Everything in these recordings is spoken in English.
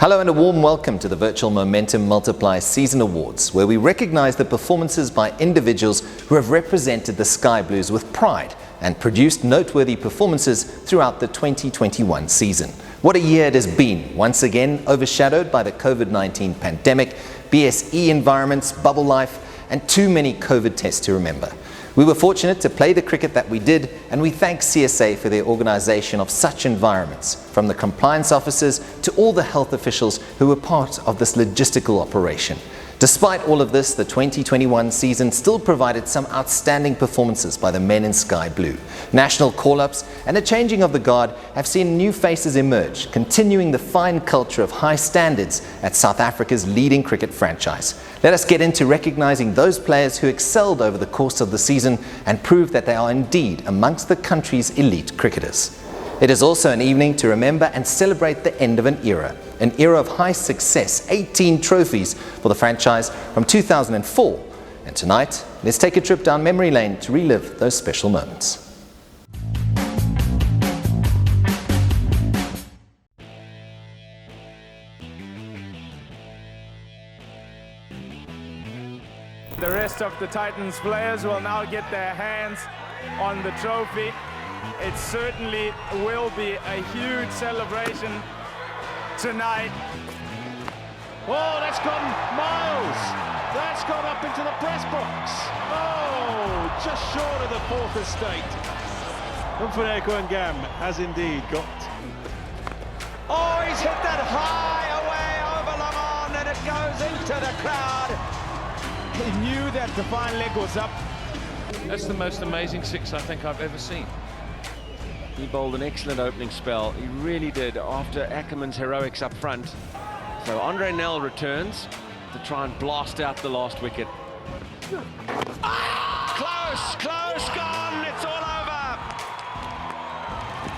Hello and a warm welcome to the Virtual Momentum Multiply Season Awards, where we recognize the performances by individuals who have represented the Sky Blues with pride and produced noteworthy performances throughout the 2021 season. What a year it has been, once again overshadowed by the COVID-19 pandemic, BSE environments, bubble life, and too many COVID tests to remember. We were fortunate to play the cricket that we did, and we thank CSA for their organisation of such environments, from the compliance officers to all the health officials who were part of this logistical operation. Despite all of this, the 2021 season still provided some outstanding performances by the men in Sky Blue. National call-ups and a changing of the guard have seen new faces emerge, continuing the fine culture of high standards at South Africa's leading cricket franchise. Let us get into recognising those players who excelled over the course of the season and prove that they are indeed amongst the country's elite cricketers. It is also an evening to remember and celebrate the end of an era of high success, 18 trophies for the franchise from 2004. And tonight, let's take a trip down memory lane to relive those special moments. The rest of the Titans players will now get their hands on the trophy. It certainly will be a huge celebration tonight. Oh, that's gone miles. That's gone up into the press box. Oh, just short of the fourth estate. Mfuneko Ngam has indeed got. Oh, he's hit that high away over long on, and it goes into the crowd. He knew that the fine leg was up. That's the most amazing six I think I've ever seen. He bowled an excellent opening spell. He really did, after Ackerman's heroics up front. So Andre Nel returns to try and blast out the last wicket. Close, gone. It's all over.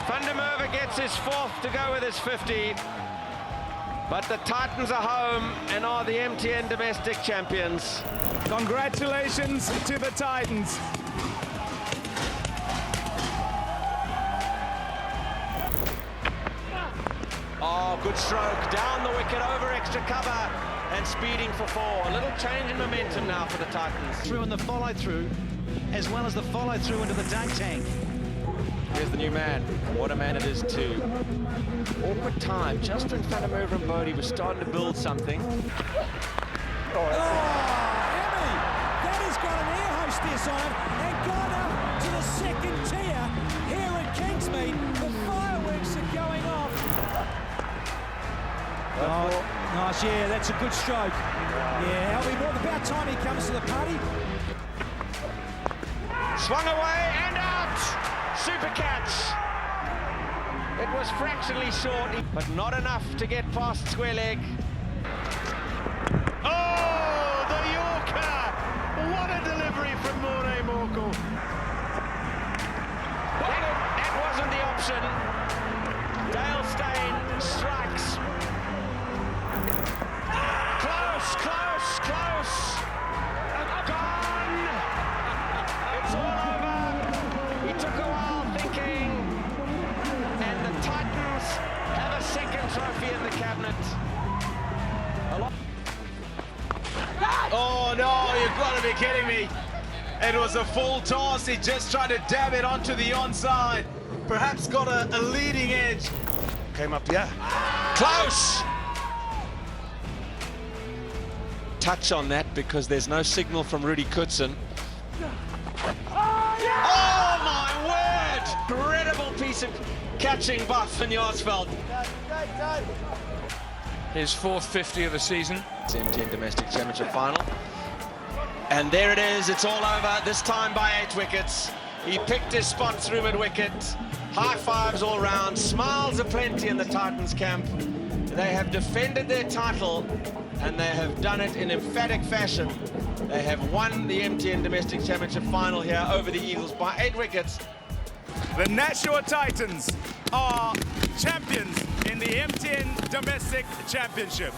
Van der Merwe gets his fourth to go with his 50. But the Titans are home and are the MTN domestic champions. Congratulations to the Titans. Oh, good stroke. Down the wicket, over extra cover, and speeding for four. A little change in momentum now for the Titans. Through in the follow-through, as well as the follow-through into the dunk tank. Here's the new man. What a man it is too. Awkward time, just when Van der Merwe and Bodie was starting to build something. Emmy! That has got an air hostess on it and gone up to the second tier here at Kingsmead. The fireworks are going off. Oh, nice, yeah, that's a good stroke. Yeah, Albie Morton, about time he comes to the party. Swung away and out! Super catch. It was fractionally short, but not enough to get past square leg. Oh, the Yorker! What a delivery from Morné Morkel. That wasn't the option. Dale Steyn strikes. Close. Gone! It's all over. He took a while thinking. And the Titans have a second trophy in the cabinet. Oh no, you've got to be kidding me. It was a full toss. He just tried to dab it onto the onside. Perhaps got a leading edge. Came up, yeah. Close! Touch on that because there's no signal from Rudy Koetsen. Oh my word! Incredible piece of catching by Van Jaarsveld. His fourth 50 of the season. It's MTN Domestic Championship final. And there it is, it's all over, this time by 8 wickets. He picked his spot through mid-wicket. High fives all round, smiles aplenty in the Titans camp. They have defended their title and they have done it in emphatic fashion. They have won the MTN Domestic Championship final here over the Eagles by 8 wickets. The Nashua Titans are champions in the MTN Domestic Championship.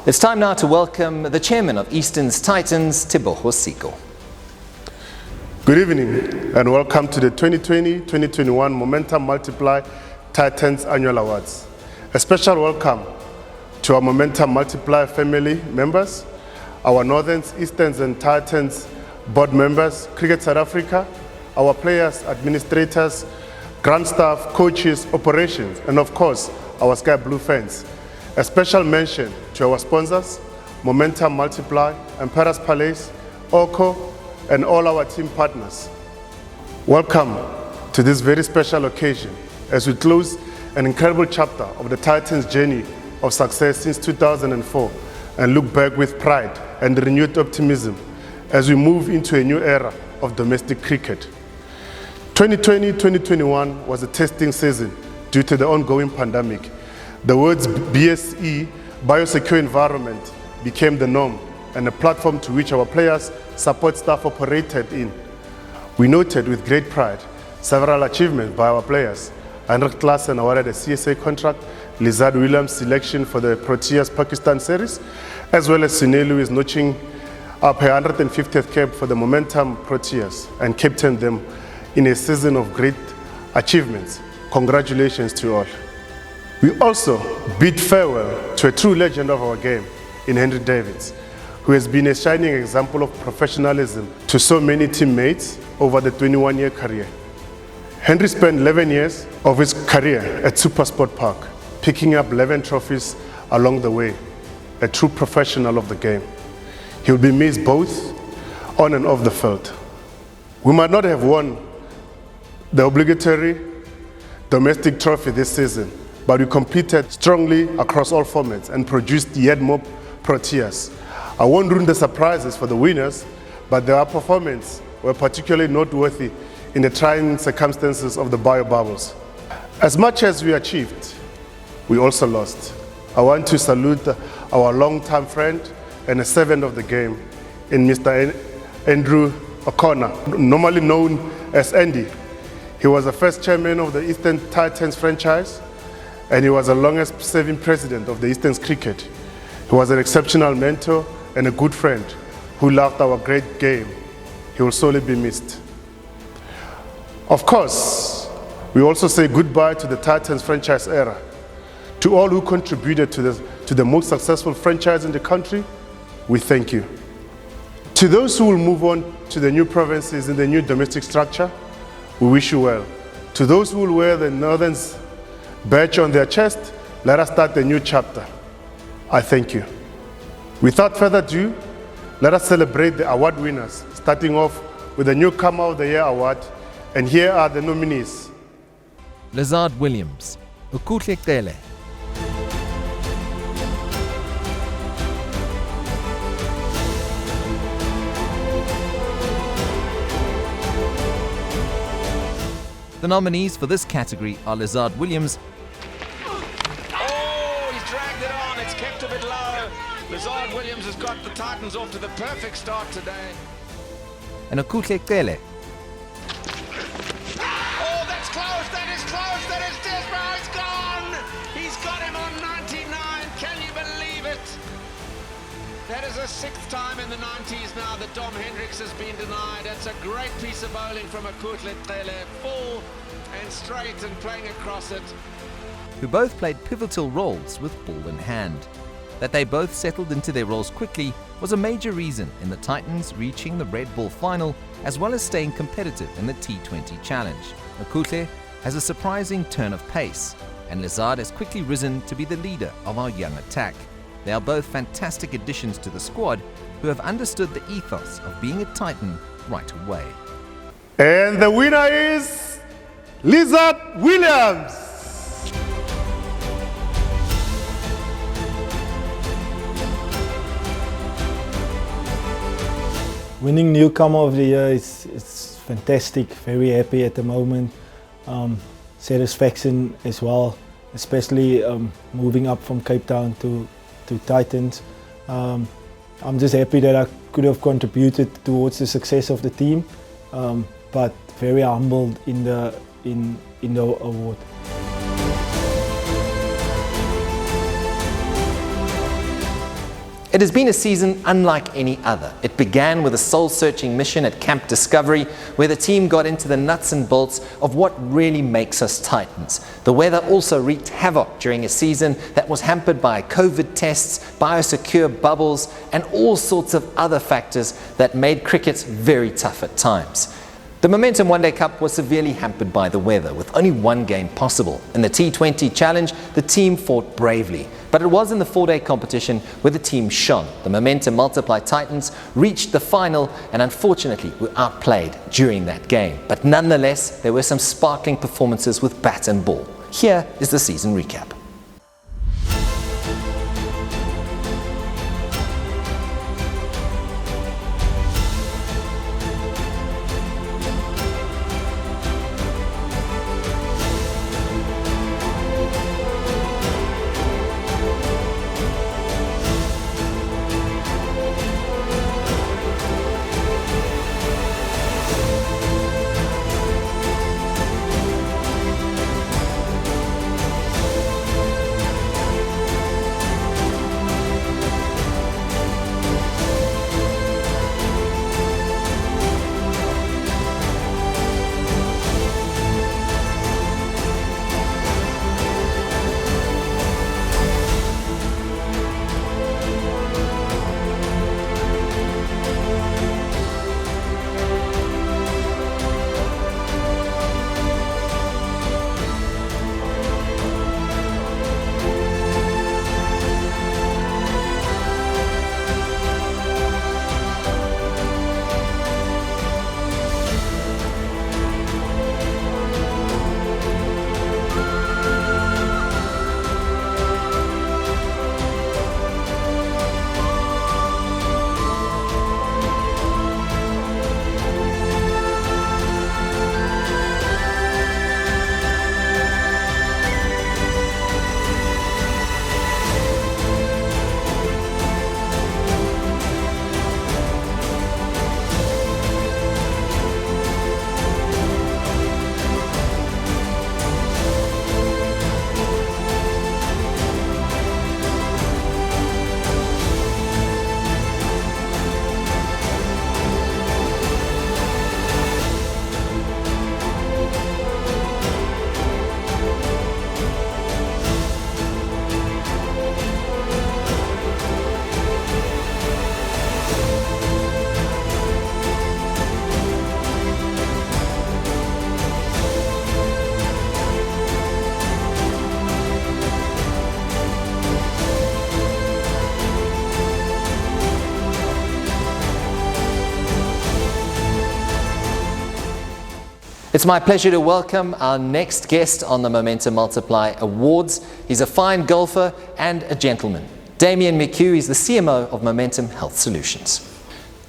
It's time now to welcome the chairman of Eastern's Titans, Teboho Siko. Good evening and welcome to the 2020-2021 Momentum Multiply Titans Annual Awards. A special welcome to our Momentum Multiply family members, our Northerns, Easterns and Titans board members, Cricket South Africa, our players, administrators, ground staff, coaches, operations, and of course, our Sky Blue fans. A special mention to our sponsors, Momentum Multiply, Emperor's Palace, Oko, and all our team partners. Welcome to this very special occasion as we close an incredible chapter of the Titans' journey of success since 2004 and look back with pride and renewed optimism as we move into a new era of domestic cricket. 2020-2021 was a testing season due to the ongoing pandemic. The words BSE, biosecure environment, became the norm and a platform to which our players, support staff operated in. We noted with great pride several achievements by our players. Heinrich Klaasen awarded a CSA contract, Lizard Williams selection for the Proteas Pakistan series, as well as Sunelu is notching up her 150th cap for the Momentum Proteas and captained them in a season of great achievements. Congratulations to all. We also bid farewell to a true legend of our game in Henry Davids, who has been a shining example of professionalism to so many teammates over the 21-year career. Henry spent 11 years of his career at SuperSport Park, picking up 11 trophies along the way, a true professional of the game. He will be missed both on and off the field. We might not have won the obligatory domestic trophy this season, but we competed strongly across all formats and produced yet more Proteas. I won't ruin the surprises for the winners, but their performances were particularly noteworthy in the trying circumstances of the bio bubbles. As much as we achieved, we also lost. I want to salute our long-time friend and a servant of the game in Mr. Andrew O'Connor, normally known as Andy. He was the first chairman of the Eastern Titans franchise, and he was the longest serving president of the Easterns cricket. He was an exceptional mentor and a good friend who loved our great game. He will sorely be missed. Of course, we also say goodbye to the Titans franchise era. To all who contributed to the most successful franchise in the country, we thank you. To those who will move on to the new provinces in the new domestic structure, we wish you well. To those who will wear the Northern's badge on their chest, let us start a new chapter. I thank you. Without further ado, let us celebrate the award winners, starting off with the Newcomer of the Year award, and here are the nominees. Lizard Williams, Okuhle Qele, The nominees for this category are Lizard Williams, He's dragged it on, it's kept a bit low. Lizard Williams has got the Titans off to the perfect start today. and Okuhle Qele. Oh, that's close, that is close, that is Desborough, it's gone! He's got him on 99, can you believe it? That is the 6th time in the 90s now that Dom Hendricks has been denied. That's a great piece of bowling from Okuhle Qele, full and straight and playing across it. who both played pivotal roles with ball in hand. That they both settled into their roles quickly was a major reason in the Titans reaching the Red Ball final, as well as staying competitive in the T20 Challenge. Okuhle has a surprising turn of pace, and Lizard has quickly risen to be the leader of our young attack. They are both fantastic additions to the squad who have understood the ethos of being a Titan right away. And the winner is Lizard Williams. Winning Newcomer of the Year is fantastic, very happy at the moment. Satisfaction as well, especially moving up from Cape Town to Titans. I'm just happy that I could have contributed towards the success of the team, but very humbled in the award. It It has been a season unlike any other. It began with a soul-searching mission at Camp Discovery, where the team got into the nuts and bolts of what really makes us Titans. The weather also wreaked havoc during a season that was hampered by COVID tests, biosecure bubbles, and all sorts of other factors that made cricket very tough at times. The Momentum One Day Cup was severely hampered by the weather, with only one game possible. In the T20 Challenge, the team fought bravely. But it was in the 4-day competition where the team shone. The Momentum Multiply Titans reached the final and unfortunately were outplayed during that game. But nonetheless, there were some sparkling performances with bat and ball. Here is the season recap. It's my pleasure to welcome our next guest on the Momentum Multiply Awards. He's a fine golfer and a gentleman. Damien McHugh is the CMO of Momentum Health Solutions.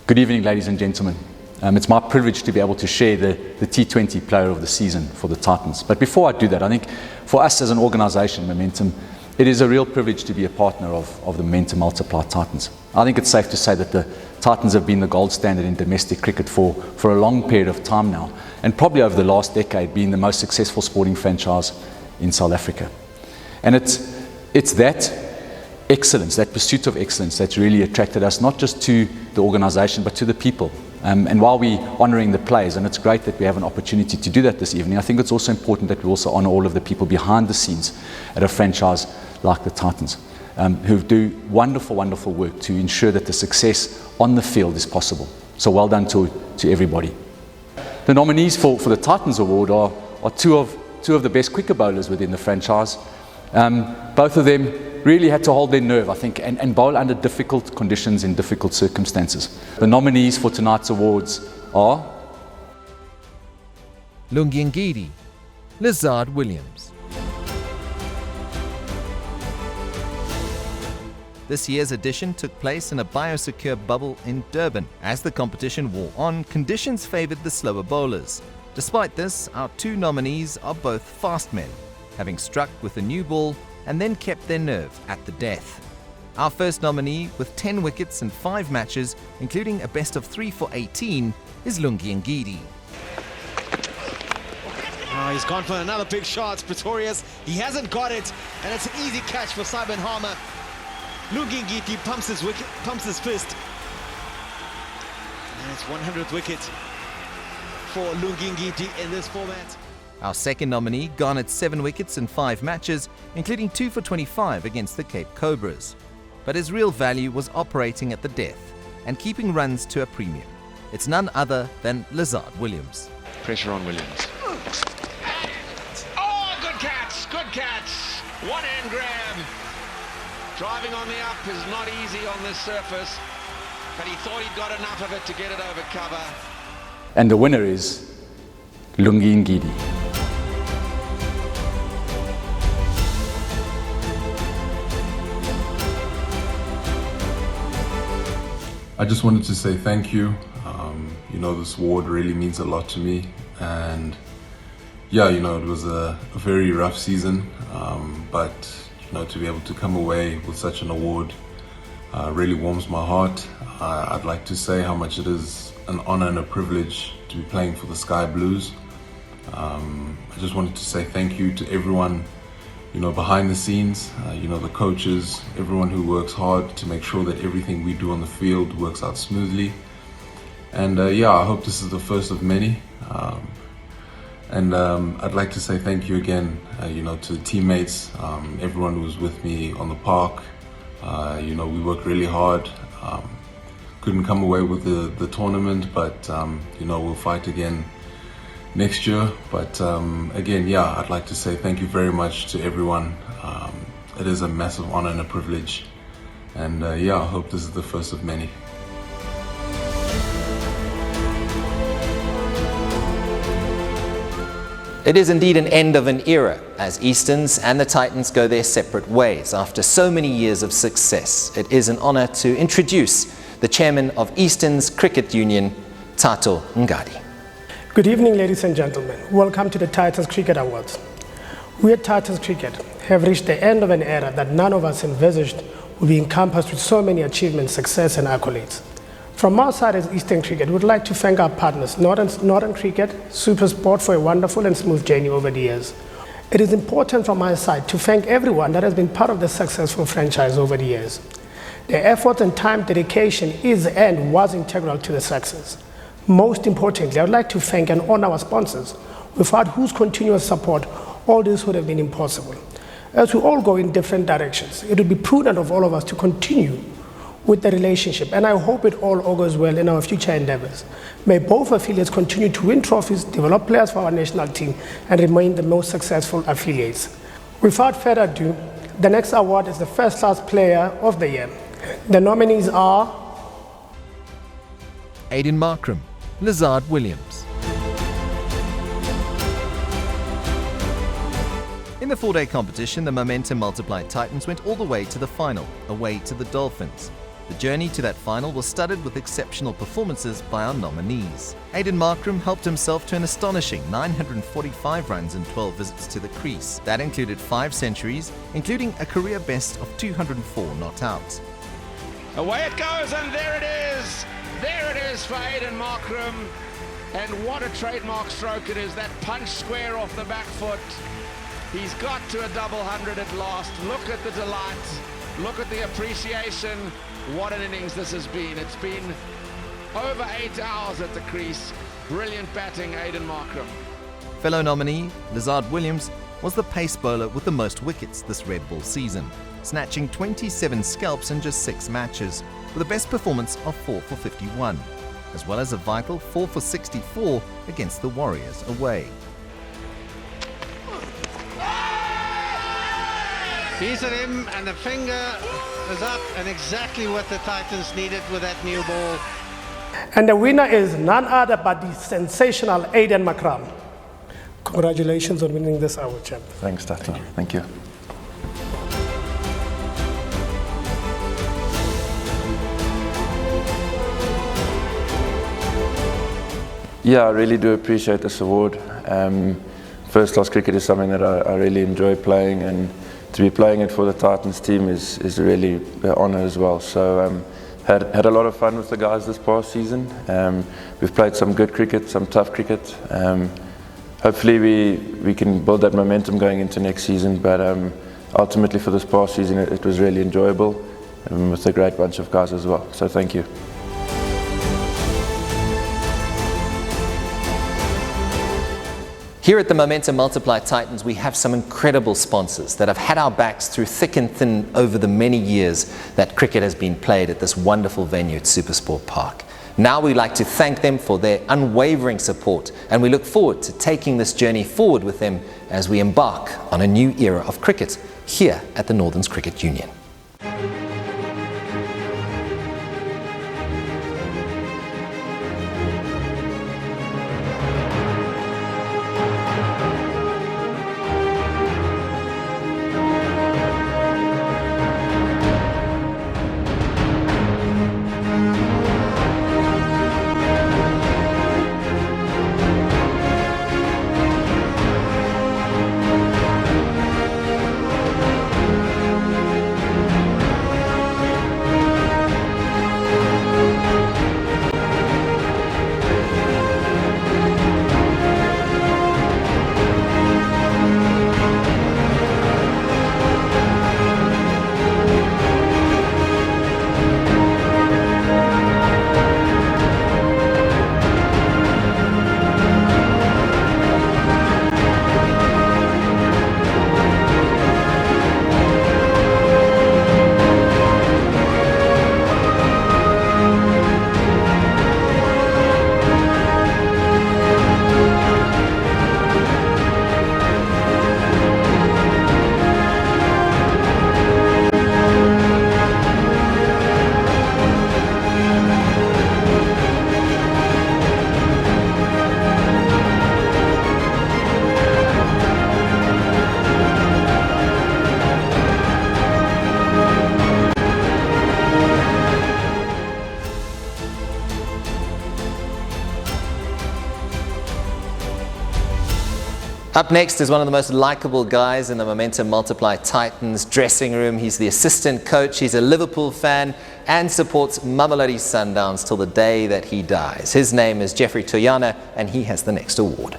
Good evening, ladies and gentlemen. It's my privilege to be able to share the T20 Player of the Season for the Titans. But before I do that, I think for us as an organisation, Momentum, it is a real privilege to be a partner of the Momentum Multiply Titans. I think it's safe to say that the Titans have been the gold standard in domestic cricket for a long period of time now, and probably over the last decade being the most successful sporting franchise in South Africa. And it's that excellence, that pursuit of excellence that's really attracted us not just to the organisation but to the people. And while we're honouring the players, and it's great that we have an opportunity to do that this evening, I think it's also important that we also honour all of the people behind the scenes at a franchise like the Titans, who do wonderful, wonderful work to ensure that the success on the field is possible. So well done to everybody. The nominees for the Titans Award are two of the best quicker bowlers within the franchise. Both of them really had to hold their nerve, I think, and bowl under difficult conditions in difficult circumstances. The nominees for tonight's awards are Lungi Ngidi, Lizard Williams. This year's edition took place in a biosecure bubble in Durban. As the competition wore on, conditions favoured the slower bowlers. Despite this, our two nominees are both fast men, having struck with a new ball and then kept their nerve at the death. Our first nominee, with 10 wickets in 5 matches, including a best of 3 for 18, is Lungi Ngidi. Oh, he's gone for another big shot. Pretorius, he hasn't got it, and it's an easy catch for Simon Harmer. Lungi Ngidi pumps his fist. And it's 100th wicket for Lungi Ngidi in this format. Our second nominee garnered 7 wickets in 5 matches, including 2 for 25 against the Cape Cobras. But his real value was operating at the death and keeping runs to a premium. It's none other than Lizard Williams. Pressure on Williams. Oh, good catch, good catch. One hand grab. Driving on the up is not easy on this surface, but he thought he'd got enough of it to get it over cover. And the winner is Lungi Ngidi. I just wanted to say thank you. You know, this award really means a lot to me, and yeah, you know, it was a very rough season, but you know, to be able to come away with such an award really warms my heart. I'd like to say how much it is an honor and a privilege to be playing for the Sky Blues. I just wanted to say thank you to everyone, you know, behind the scenes, you know, the coaches, everyone who works hard to make sure that everything we do on the field works out smoothly. And yeah, I hope this is the first of many. I'd like to say thank you again, you know, to the teammates, everyone who was with me on the park. You know, we worked really hard. Couldn't come away with the tournament, but you know, we'll fight again next year. But again, yeah, I'd like to say thank you very much to everyone. It is a massive honor and a privilege. And yeah, I hope this is the first of many. It is indeed an end of an era as Easterns and the Titans go their separate ways after so many years of success. It is an honour to introduce the chairman of Easterns Cricket Union, Tato Ngadi. Good evening, ladies and gentlemen. Welcome to the Titans Cricket Awards. We at Titans Cricket have reached the end of an era that none of us envisaged would be encompassed with so many achievements, success and accolades. From our side as Eastern Cricket, we would like to thank our partners, Northern Cricket, SuperSport, for a wonderful and smooth journey over the years. It is important from my side to thank everyone that has been part of the successful franchise over the years. Their effort and time dedication is and was integral to the success. Most importantly, I would like to thank and honor our sponsors, without whose continuous support all this would have been impossible. As we all go in different directions, it would be prudent of all of us to continue with the relationship, and I hope it all augurs well in our future endeavors. May both affiliates continue to win trophies, develop players for our national team, and remain the most successful affiliates. Without further ado, the next award is the First Class Player of the Year. The nominees are Aiden Markram, Lizard Williams. In the 4-day competition, the Momentum Multiply Titans went all the way to the final, away to the Dolphins. The journey to that final was studded with exceptional performances by our nominees. Aiden Markram helped himself to an astonishing 945 runs and 12 visits to the crease. That included 5 centuries, including a career best of 204 not out. Away it goes, and there it is! There it is for Aiden Markram. And what a trademark stroke it is, that punch square off the back foot. He's got to a double 100 at last. Look at the delight. Look at the appreciation. What an innings this has been. It's been over 8 hours at the crease. Brilliant batting, Aiden Markram. Fellow nominee, Lizard Williams, was the pace bowler with the most wickets this Red Bull season, snatching 27 scalps in just 6 matches, with a best performance of 4 for 51, as well as a vital 4 for 64 against the Warriors away. He's at him, and the finger is up, and exactly what the Titans needed with that new ball. And the winner is none other but the sensational Aiden Markram. Congratulations on winning this award, champ. Thanks, Tato. Thank you. Yeah, I really do appreciate this award. First class cricket is something that I really enjoy playing, and to be playing it for the Titans team is really an honour as well. So had a lot of fun with the guys this past season. We've played some good cricket, some tough cricket. Hopefully we can build that momentum going into next season, but ultimately for this past season it was really enjoyable. with a great bunch of guys as well. So thank you. Here at the Momentum Multiply Titans, we have some incredible sponsors that have had our backs through thick and thin over the many years that cricket has been played at this wonderful venue at SuperSport Park. Now we'd like to thank them for their unwavering support, and we look forward to taking this journey forward with them as we embark on a new era of cricket here at the Northerns Cricket Union. Up next is one of the most likable guys in the Momentum Multiply Titans dressing room. He's the assistant coach, he's a Liverpool fan and supports Mamelodi Sundowns till the day that he dies. His name is Jeffrey Toyana and he has the next award.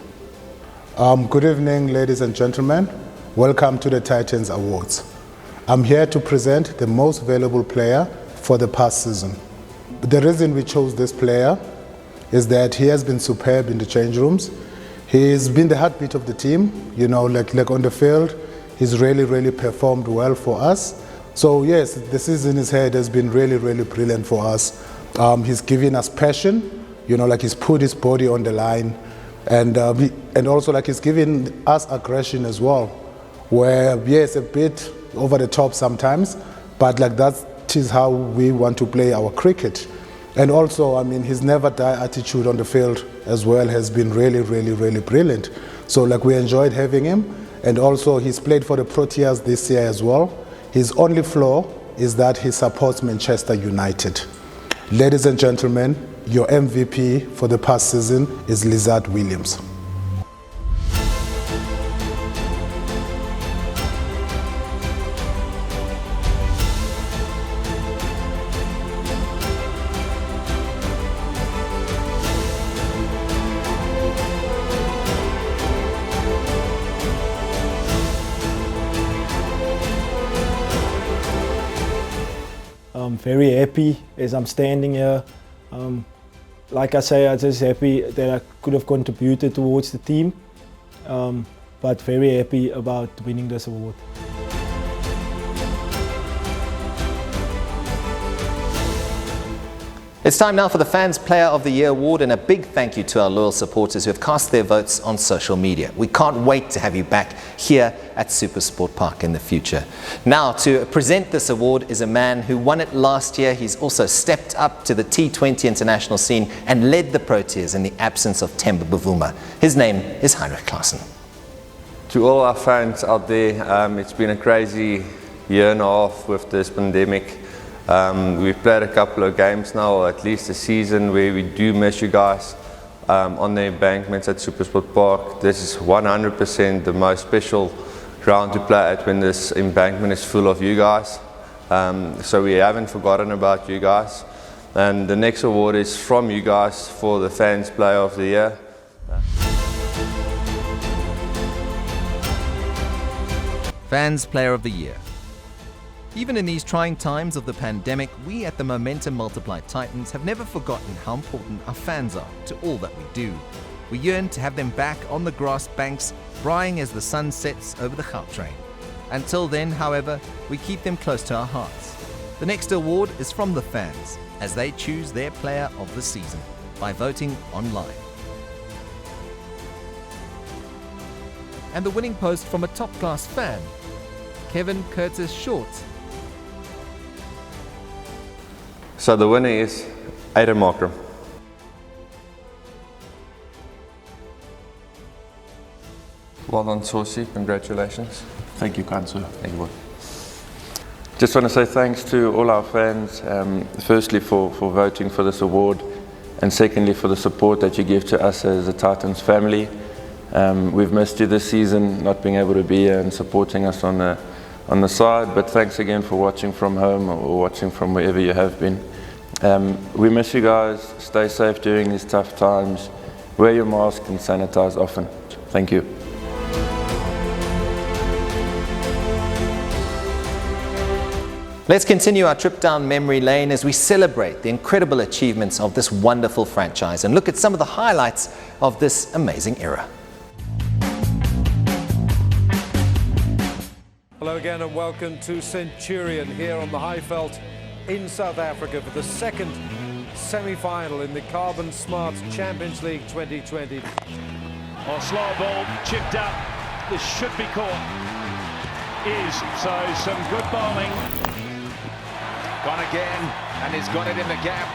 Good evening, ladies and gentlemen. Welcome to the Titans Awards. I'm here to present the most valuable player for the past season. The reason we chose this player is that he has been superb in the change rooms. He's been the heartbeat of the team, you know, like on the field. He's really performed well for us. So yes, the season he's had has been really brilliant for us. He's given us passion, you know, like he's put his body on the line, and also like he's given us aggression as well, where yes, a bit over the top sometimes, but like that is how we want to play our cricket. And also, I mean, his never die attitude on the field as well has been really brilliant. So like we enjoyed having him, and also he's played for the Proteas this year as well. His only flaw is that he supports Manchester United. Ladies and gentlemen, your MVP for the past season is Lizard Williams. I'm very happy as I'm standing here. Like I say, I'm just happy that I could have contributed towards the team, but very happy about winning this award. It's time now for the Fans Player of the Year award, and a big thank you to our loyal supporters who have cast their votes on social media. We can't wait to have you back here at SuperSport Park in the future. Now, to present this award is a man who won it last year. He's also stepped up to the T20 international scene and led the Proteas in the absence of Themba Bavuma. His name is Heinrich Klaasen. To all our fans out there, it's been a crazy year and a half with this pandemic. We've played a couple of games now, or at least a season, where we do miss you guys on the embankments at SuperSport Park. This is 100% the most special ground to play at when this embankment is full of you guys. So we haven't forgotten about you guys. And the next award is from you guys for the Fans Player of the Year. Fans Player of the Year. Even in these trying times of the pandemic, we at the Momentum Multiply Titans have never forgotten how important our fans are to all that we do. We yearn to have them back on the grass banks, braaiing as the sun sets over the Gautrain. Until then, however, we keep them close to our hearts. The next award is from the fans, as they choose their player of the season by voting online. And the winning post from a top-class fan, Kevin Curtis Short. So the winner is Aiden Markram. Well done, Saucy. Congratulations. Thank you, kind sir. Thank you, boy. Just want to say thanks to all our fans, firstly for voting for this award, and secondly for the support that you give to us as a Titans family. We've missed you this season, not being able to be here and supporting us on the side, but thanks again for watching from home or watching from wherever you have been. We miss you guys. Stay safe during these tough times. Wear your mask and sanitize often. Thank you. Let's continue our trip down memory lane as we celebrate the incredible achievements of this wonderful franchise and look at some of the highlights of this amazing era. Hello again and welcome to Centurion here on the Highveld in South Africa for the second semi-final in the Carbon Smart Champions League 2020. Oh, slow ball, chipped up. This should be caught. So some good bowling. Gone again, and he's got it in the gap.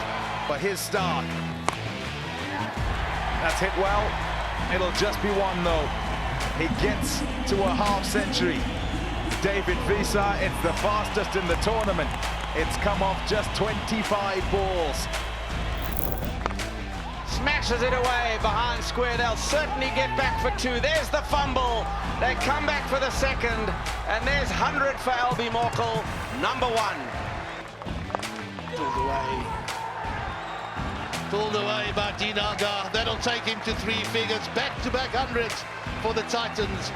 But his start. That's hit well. It'll just be one though. He gets to a half century. David Wiese, it's the fastest in the tournament. It's come off just 25 balls. Smashes it away behind square. They'll certainly get back for two. There's the fumble. They come back for the second. And there's 100 for Albie Morkel, number one. Pulled away by Dinaga. That'll take him to three figures. Back-to-back hundreds for the Titans.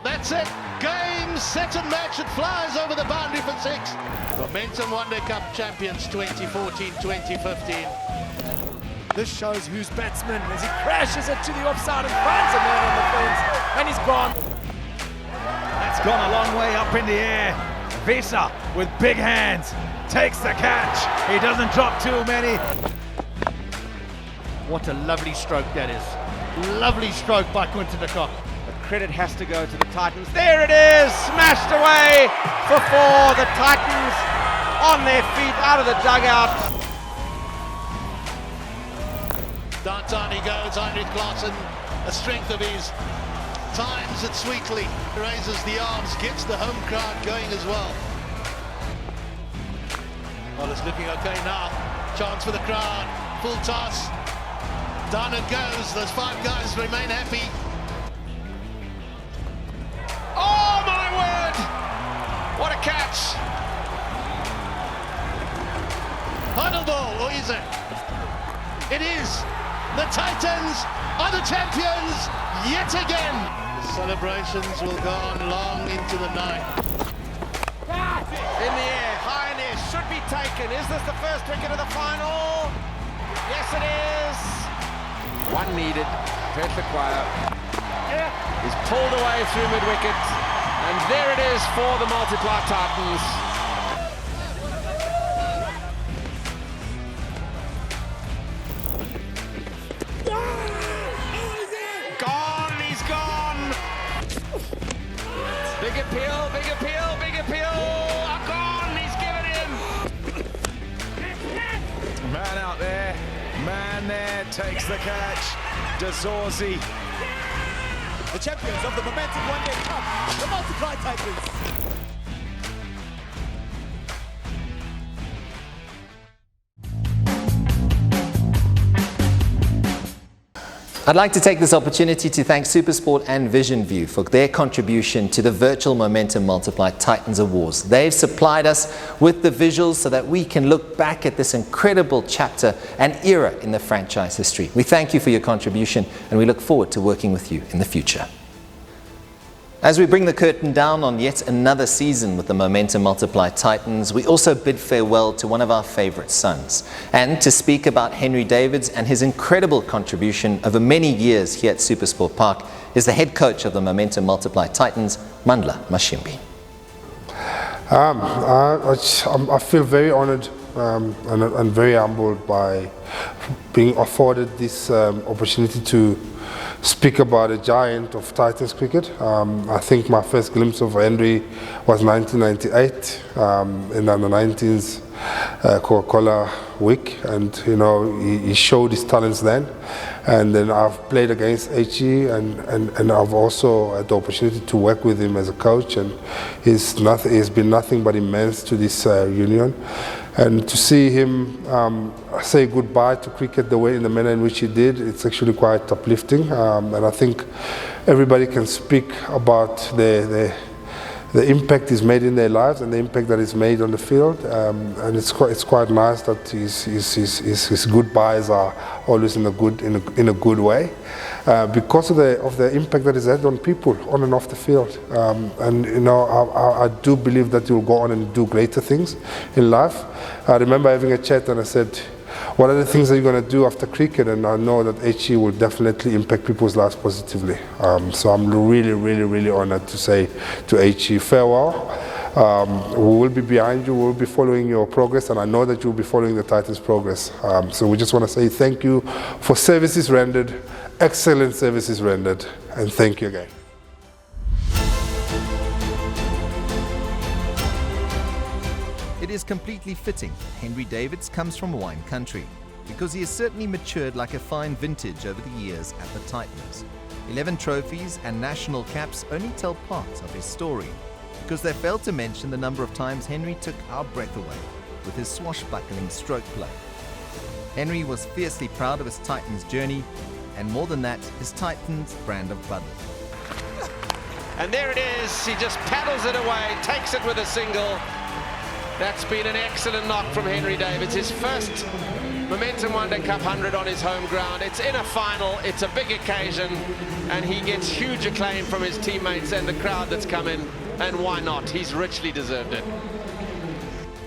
That's it. Game, set and match. It flies over the boundary for six. Momentum Wonder Cup champions 2014-2015. This shows who's batsman as he crashes it to the offside and finds a man on the fence, and he's gone. That's gone a long way up in the air. Wiese with big hands takes the catch. He doesn't drop too many. What a lovely stroke that is. Lovely stroke by Quinton de Kock. Credit has to go to the Titans. There it is, smashed away for four. The Titans on their feet out of the dugout. Downtown he goes, Heinrich Klaassen, a strength of his, times it sweetly, raises the arms, gets the home crowd going as well. Well, it's looking okay now. Chance for the crowd, full toss. Down it goes, those five guys remain happy. Oh my word! What a catch! Final ball, or is it? It is! The Titans are the champions yet again! The celebrations will go on long into the night. In the air, high in air, should be taken. Is this the first wicket of the final? Yes it is! One needed, Pet Lequire. Is pulled away through mid-wicket, and there it is for the Multiply Titans. Gone, he's gone. Big appeal, big appeal, big appeal. Gone, he's given in. Man out there, man there takes the catch. De Zorzi. The champions of the Momentum One Day Cup, the Multiply Titans. I'd like to take this opportunity to thank SuperSport and Vision View for their contribution to the virtual Momentum Multiply Titans Awards. They've supplied us with the visuals so that we can look back at this incredible chapter and era in the franchise history. We thank you for your contribution and we look forward to working with you in the future. As we bring the curtain down on yet another season with the Momentum Multiply Titans, we also bid farewell to one of our favourite sons. And to speak about Henry Davids and his incredible contribution over many years here at SuperSport Park is the head coach of the Momentum Multiply Titans, Mandla Mashimbi. I feel very honoured and very humbled by being afforded this opportunity to speak about a giant of Titans cricket. I think my first glimpse of Henry was 1998 in the 19s Coca-Cola week, and you know he showed his talents then. And then I've played against HE, and I've also had the opportunity to work with him as a coach, and he's been nothing but immense to this union. And to see him say goodbye to cricket in the manner in which he did, it's actually quite uplifting. And I think everybody can speak about the impact he's made in their lives and the impact that he's made on the field. And it's quite nice that his goodbyes are always in a good way, because of the impact that he's had on people on and off the field. And you know, I do believe that he'll go on and do greater things in life. I remember having a chat and I said, what are the things that you're going to do after cricket? And I know that HE will definitely impact people's lives positively. So I'm really honoured to say to HE, farewell. We will be behind you, we will be following your progress, and I know that you'll be following the Titans' progress. So we just want to say thank you for services rendered, excellent services rendered, and thank you again. It is completely fitting Henry Davids comes from wine country, because he has certainly matured like a fine vintage over the years at the Titans. 11 trophies and national caps only tell parts of his story, because they failed to mention the number of times Henry took our breath away with his swashbuckling stroke play. Henry was fiercely proud of his Titans journey, and more than that, his Titans brand of buddle. And there it is, he just paddles it away, takes it with a single. That's been an excellent knock from Henry Davids. His first Momentum One Day Cup 100 on his home ground. It's in a final, it's a big occasion, and he gets huge acclaim from his teammates and the crowd that's come in. And why not? He's richly deserved it.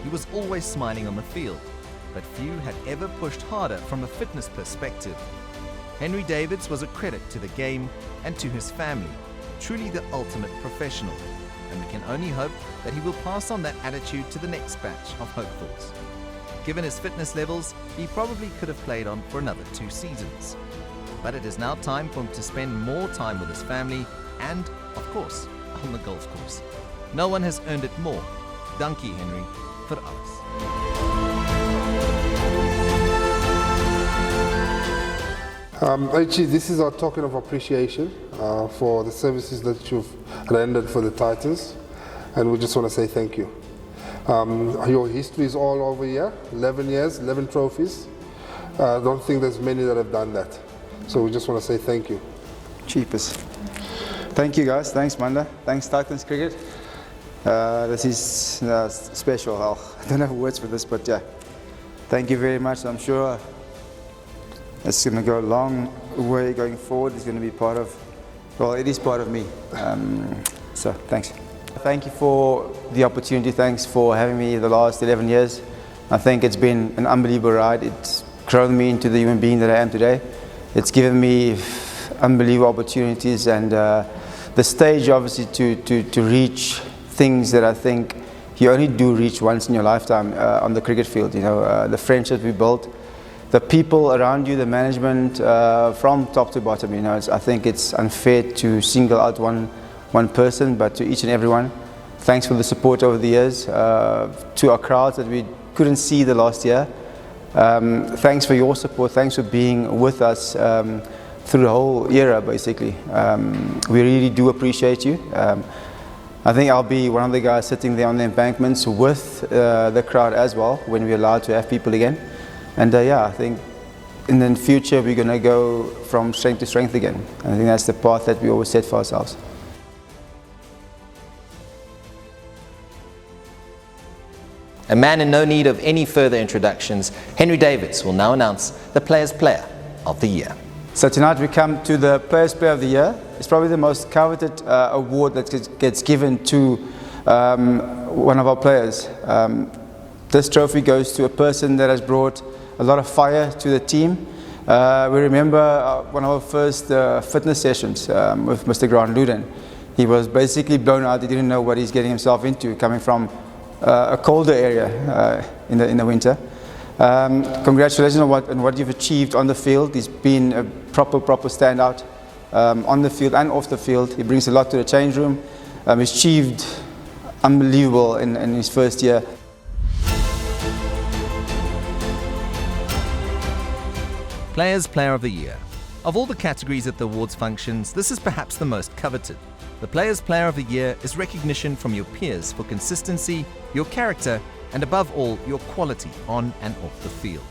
He was always smiling on the field, but few had ever pushed harder from a fitness perspective. Henry Davids was a credit to the game and to his family, truly the ultimate professional. And we can only hope that he will pass on that attitude to the next batch of hopefuls. Given his fitness levels, he probably could have played on for another 2 seasons. But it is now time for him to spend more time with his family and, of course, on the golf course. No one has earned it more. Dankie, Henry, vir alles. Actually, this is our token of appreciation for the services that you've rendered for the Titans, and we just want to say thank you. Your history is all over here, 11 years, 11 trophies. I don't think there's many that have done that. So we just want to say thank you. Cheapest. Thank you guys, thanks Manda, thanks Titans Cricket. This is special. I don't have words for this, but yeah, thank you very much. I'm sure it's going to go a long way going forward. It's going to be part of, well, it is part of me. So thanks. Thank you for the opportunity. Thanks for having me the last 11 years. I think it's been an unbelievable ride. It's grown me into the human being that I am today. It's given me unbelievable opportunities and the stage obviously to reach things that I think you only do reach once in your lifetime on the cricket field. You know, the friendships we built, the people around you, the management from top to bottom. You know, I think it's unfair to single out one person, but to each and everyone, thanks for the support over the years. To our crowds that we couldn't see the last year, thanks for your support, thanks for being with us through the whole era basically. We really do appreciate you. I think I'll be one of the guys sitting there on the embankments with the crowd as well when we're allowed to have people again. And yeah, I think in the future we're going to go from strength to strength again. I think that's the path that we always set for ourselves. A man in no need of any further introductions, Henry Davids will now announce the Players' Player of the Year. So tonight we come to the Players Player of the Year. It's probably the most coveted award that gets given to one of our players. This trophy goes to a person that has brought a lot of fire to the team. We remember one of our first fitness sessions with Mr. Grant Luden. He was basically blown out. He didn't know what he's getting himself into, coming from a colder area in the winter. Congratulations on what you've achieved on the field. He's been a proper standout on the field and off the field. He brings a lot to the change room. He's achieved unbelievable in his first year. Players Player of the Year. Of all the categories at the awards functions, this is perhaps the most coveted. The Players Player of the Year is recognition from your peers for consistency, your character, and above all, your quality on and off the field.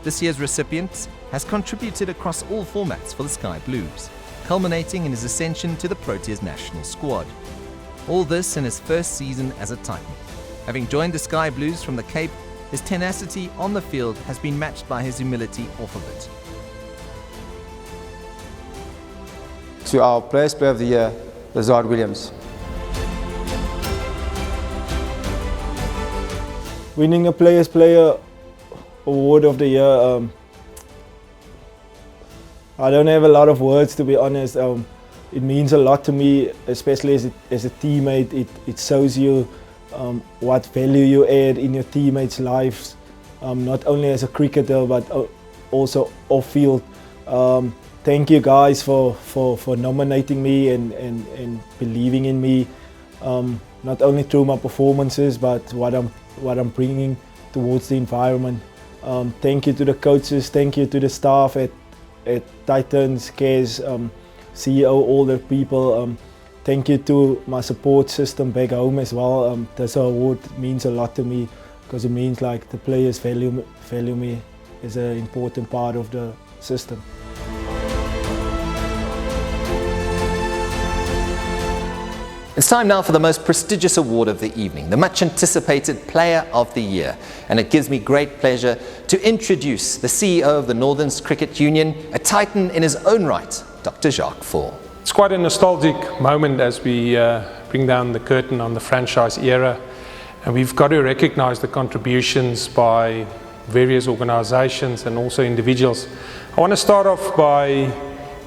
This year's recipient has contributed across all formats for the Sky Blues, culminating in his ascension to the Proteas national squad. All this in his first season as a Titan. Having joined the Sky Blues from the Cape, his tenacity on the field has been matched by his humility off of it. To our Players Player of the Year, Lazard Williams. Winning a Players Player Award of the Year, I don't have a lot of words, to be honest. It means a lot to me, especially as a teammate. It shows you what value you add in your teammates' lives, not only as a cricketer but also off field. Thank you guys for nominating me and believing in me, not only through my performances but what I'm bringing towards the environment. Thank you to the coaches, thank you to the staff at Titans, Kes, CEO, all the people. Thank you to my support system back home as well. This award means a lot to me because it means like the players value me as an important part of the system. It's time now for the most prestigious award of the evening, the much anticipated Player of the Year. And it gives me great pleasure to introduce the CEO of the Northerns Cricket Union, a Titan in his own right, Dr. Jacques Faure. It's quite a nostalgic moment as we bring down the curtain on the franchise era. And we've got to recognize the contributions by various organizations and also individuals. I want to start off by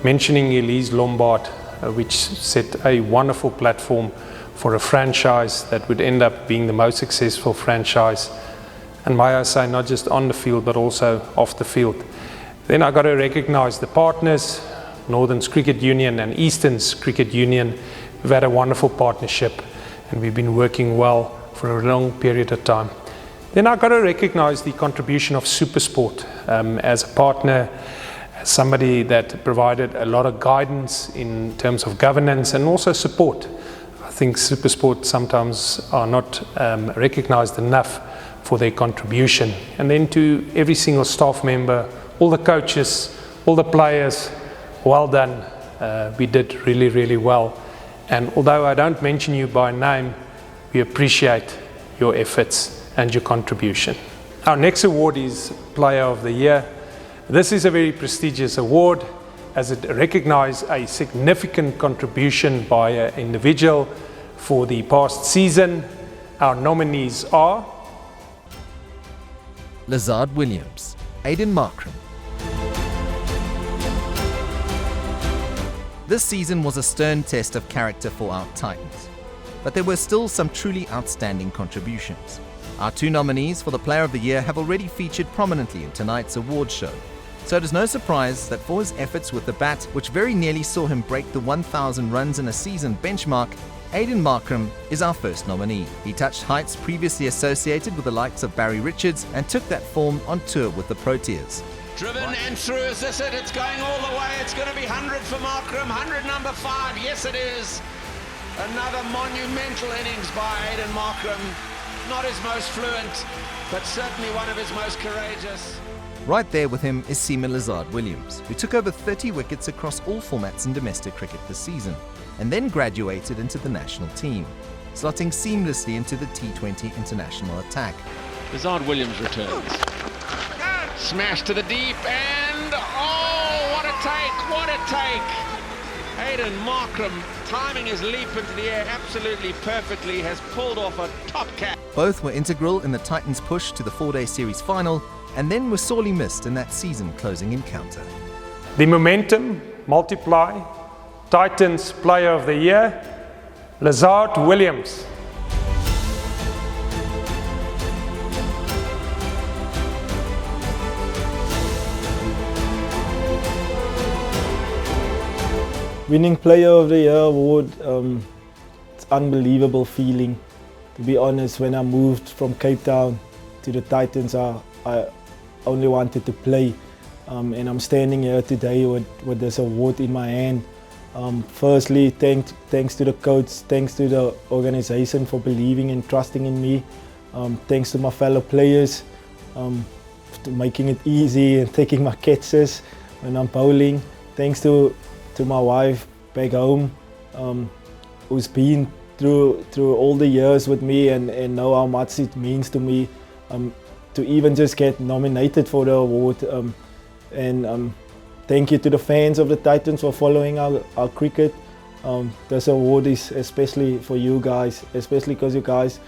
mentioning Elise Lombard, which set a wonderful platform for a franchise that would end up being the most successful franchise, and may I say not just on the field but also off the field. Then I got to recognize the partners, Northerns Cricket Union and Easterns Cricket Union. We've had a wonderful partnership and we've been working well for a long period of time. Then I got to recognize the contribution of SuperSport as a partner, somebody that provided a lot of guidance in terms of governance and also support. I think SuperSport sometimes are not recognized enough for their contribution. And then to every single staff member, all the coaches, all the players, well done. We did really, really well. And although I don't mention you by name, we appreciate your efforts and your contribution. Our next award is Player of the Year. This is a very prestigious award as it recognizes a significant contribution by an individual for the past season. Our nominees are Lazard Williams, Aiden Markram. This season was a stern test of character for our Titans, but there were still some truly outstanding contributions. Our two nominees for the Player of the Year have already featured prominently in tonight's award show. So it is no surprise that for his efforts with the bat, which very nearly saw him break the 1,000 runs in a season benchmark, Aiden Markram is our first nominee. He touched heights previously associated with the likes of Barry Richards and took that form on tour with the Proteas. Driven and through, is this it? It's going all the way. It's going to be 100 for Markram, 100 number 5. Yes, it is. Another monumental innings by Aiden Markram. Not his most fluent, but certainly one of his most courageous. Right there with him is Seema Lazard Williams, who took over 30 wickets across all formats in domestic cricket this season, and then graduated into the national team, slotting seamlessly into the T20 international attack. Lazard Williams returns. Smash to the deep and, oh, what a take! take. Aidan Markram timing his leap into the air absolutely perfectly, has pulled off a top cap. Both were integral in the Titans' push to the 4-day series final and then were sorely missed in that season-closing encounter. The Momentum Multiply Titans Player of the Year, Lazard Williams. Winning Player of the Year award, it's an unbelievable feeling. To be honest, when I moved from Cape Town to the Titans, I only wanted to play. And I'm standing here today with this award in my hand. Firstly, thanks to the coach, thanks to the organization for believing and trusting in me. Thanks to my fellow players for making it easy and taking my catches when I'm bowling. Thanks to my wife back home, who's been through all the years with me and know how much it means to me to even just get nominated for the award. Thank you to the fans of the Titans for following our cricket. This award is especially for you guys, especially because you guys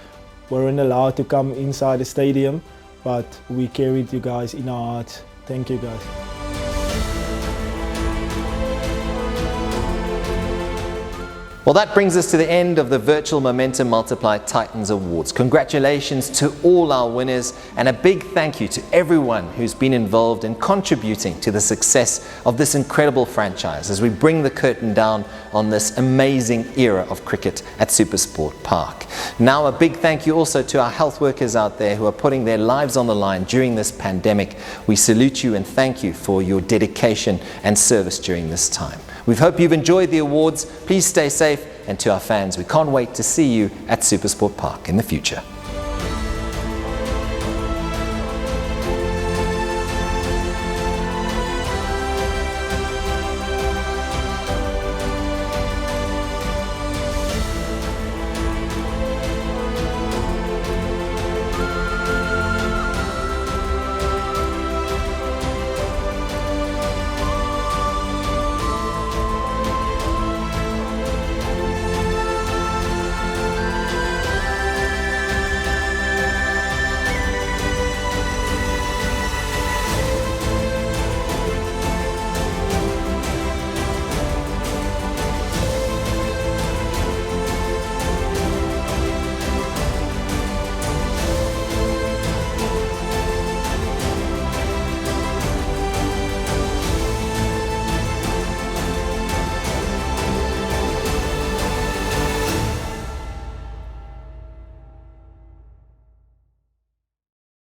weren't allowed to come inside the stadium, but we carried you guys in our hearts. Thank you guys. Well, that brings us to the end of the Virtual Momentum Multiply Titans Awards. Congratulations to all our winners and a big thank you to everyone who's been involved in contributing to the success of this incredible franchise as we bring the curtain down on this amazing era of cricket at Supersport Park. Now, a big thank you also to our health workers out there who are putting their lives on the line during this pandemic. We salute you and thank you for your dedication and service during this time. We hope you've enjoyed the awards. Please stay safe, and to our fans, we can't wait to see you at Supersport Park in the future.